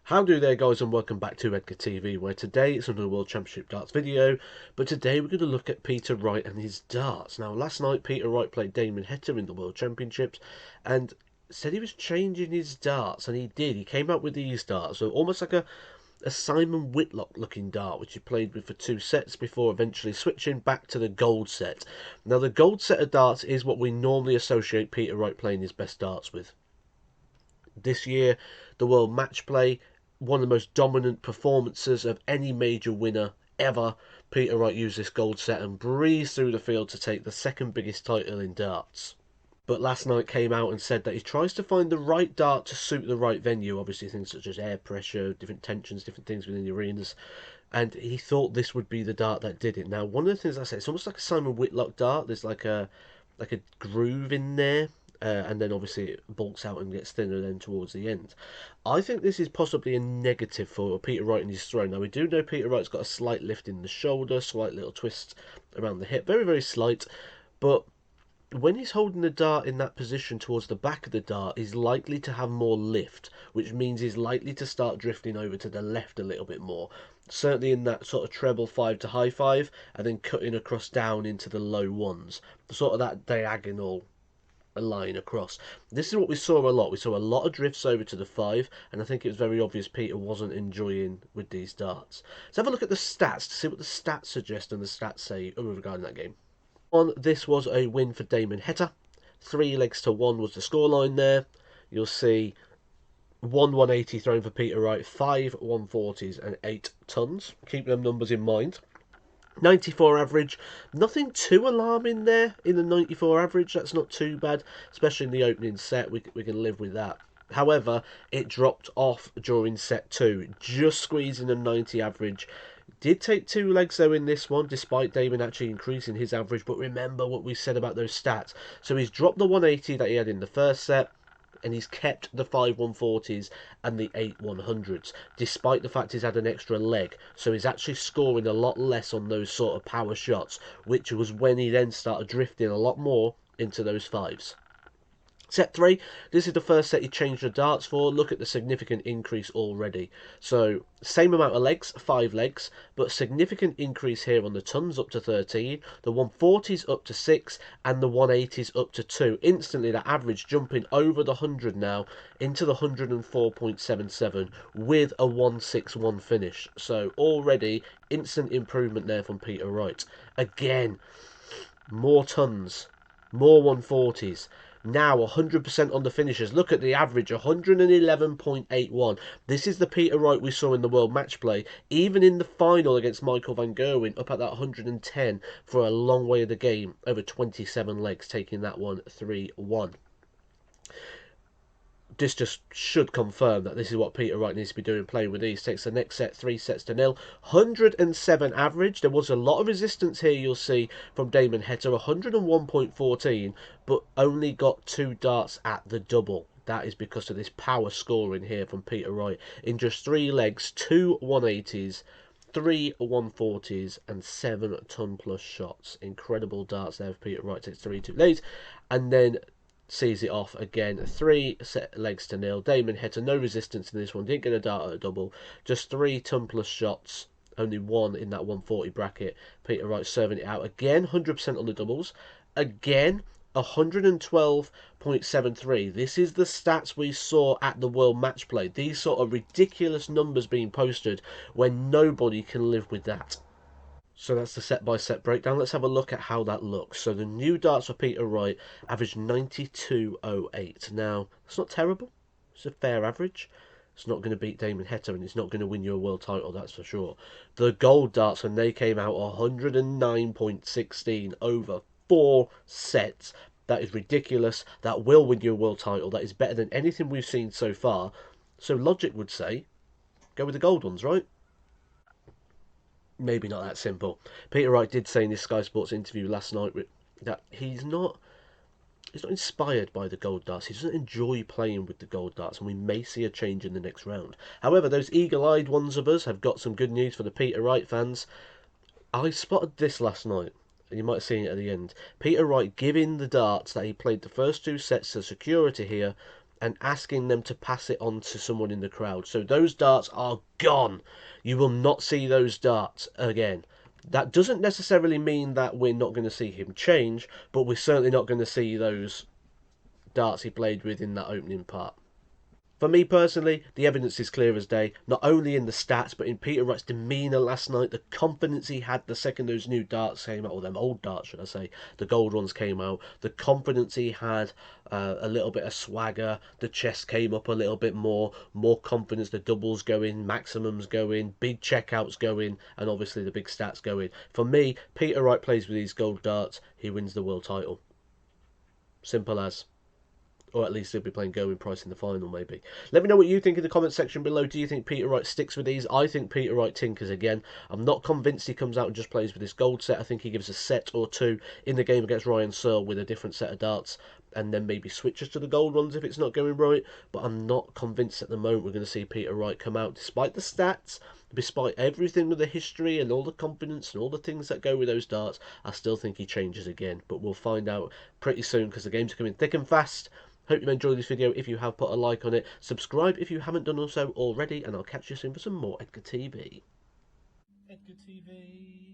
How do there, guys, and welcome back to Edgar TV, where today it's another World Championship darts video, but today we're going to look at Peter Wright and his darts. Now, last night Peter Wright played Damon Heta in the World Championships and said he was changing his darts, and he did. He came out with these darts, so almost like a Simon Whitlock looking dart, which he played with for 2 sets before eventually switching back to the gold set. Now, the gold set of darts is what we normally associate Peter Wright playing his best darts with. This year, the World Matchplay, one of the most dominant performances of any major winner ever. Peter Wright used this gold set and breezed through the field to take the second biggest title in darts. But last night came out and said that he tries to find the right dart to suit the right venue. Obviously, things such as air pressure, different tensions, different things within the arenas. And he thought this would be the dart that did it. Now, one of the things I said, it's almost like a Simon Whitlock dart. There's like a groove in there. And then obviously it bulks out and gets thinner then towards the end. I think this is possibly a negative for Peter Wright in his throw. Now, we do know Peter Wright's got a slight lift in the shoulder, slight little twist around the hip, very, very slight, but when he's holding the dart in that position towards the back of the dart, he's likely to have more lift, which means he's likely to start drifting over to the left a little bit more. Certainly in that sort of treble 5 to high 5, and then cutting across down into the low ones. Sort of that diagonal a line across. This is what we saw a lot. We saw a lot of drifts over to the 5, and I think it was very obvious Peter wasn't enjoying with these darts. Let's have a look at the stats to see what the stats suggest and the stats say regarding that game. This was a win for Damon Heta. 3 legs to 1 was the scoreline there. You'll see 180 thrown for Peter Wright, 5 140s and 8 tons. Keep them numbers in mind. 94 average, nothing too alarming there in the 94 average. That's not too bad, especially in the opening set. We can live with that. However, it dropped off during set 2, just squeezing a 90 average. Did take 2 legs though in this one, despite Damon actually increasing his average. But remember what we said about those stats. So he's dropped the 180 that he had in the first set, and he's kept the 5 140s and the 8 100s, despite the fact he's had an extra leg. So he's actually scoring a lot less on those sort of power shots, which was when he then started drifting a lot more into those 5s. Set 3, this is the first set he changed the darts for. Look at the significant increase already. So, same amount of legs, 5 legs, but significant increase here on the tons up to 13, the 140s up to 6, and the 180s up to 2. Instantly, the average jumping over the 100 now into the 104.77 with a 161 finish. So, already, instant improvement there from Peter Wright. Again, more tons, more 140s. Now 100% on the finishes. Look at the average, 111.81. This is the Peter Wright we saw in the World Matchplay. Even in the final against Michael van Gerwen, up at that 110 for a long way of the game. Over 27 legs, taking that one 3-1. This just should confirm that this is what Peter Wright needs to be doing, playing with these. Takes the next set 3 sets to 0. 107 average. There was a lot of resistance here, you'll see, from Damon Heta. 101.14, but only got 2 darts at the double. That is because of this power scoring here from Peter Wright. In just 3 legs, 2 180s, 3 140s and 7 ton plus shots. Incredible darts there for Peter Wright. Takes 3 2 leads, and then sees it off again. 3 set legs to 0. Damon Heta, no resistance in this one. Didn't get a dart at a double. Just 3 ton plus shots. Only 1 in that 140 bracket. Peter Wright serving it out again. 100% on the doubles. Again, 112.73. This is the stats we saw at the World Matchplay. These sort of ridiculous numbers being posted when nobody can live with that. So that's the set-by-set breakdown. Let's have a look at how that looks. So the new darts for Peter Wright averaged 92.08. Now, it's not terrible. It's a fair average. It's not going to beat Damon Heta, and it's not going to win you a world title, that's for sure. The gold darts, when they came out, 109.16 over 4 sets. That is ridiculous. That will win you a world title. That is better than anything we've seen so far. So logic would say, go with the gold ones, right? Maybe not that simple. Peter Wright did say in his Sky Sports interview last night that he's not inspired by the gold darts. He doesn't enjoy playing with the gold darts, and we may see a change in the next round. However, those eagle-eyed ones of us have got some good news for the Peter Wright fans. I spotted this last night, and you might have seen it at the end. Peter Wright giving the darts that he played the first 2 sets to security here and asking them to pass it on to someone in the crowd. So those darts are gone. You will not see those darts again. That doesn't necessarily mean that we're not going to see him change, but we're certainly not going to see those darts he played with in that opening part. For me personally, the evidence is clear as day, not only in the stats, but in Peter Wright's demeanour last night, the confidence he had the second those new darts came out, or them old darts, should I say, the gold ones came out, the confidence he had, a little bit of swagger, the chest came up a little bit more confidence, the doubles going, maximums going, big checkouts going, and obviously the big stats going. For me, Peter Wright plays with these gold darts, he wins the world title. Simple as. Or at least he'll be playing Gerwin Price in the final, maybe. Let me know what you think in the comments section below. Do you think Peter Wright sticks with these? I think Peter Wright tinkers again. I'm not convinced he comes out and just plays with this gold set. I think he gives a set or two in the game against Ryan Searle with a different set of darts, and then maybe switches to the gold ones if it's not going right. But I'm not convinced at the moment we're going to see Peter Wright come out, despite the stats, despite everything with the history and all the confidence and all the things that go with those darts. I still think he changes again, but we'll find out pretty soon because the games are coming thick and fast. Hope you enjoyed this video. If you have, put a like on it. Subscribe if you haven't done so already, and I'll catch you soon for some more Edgar TV. Edgar TV.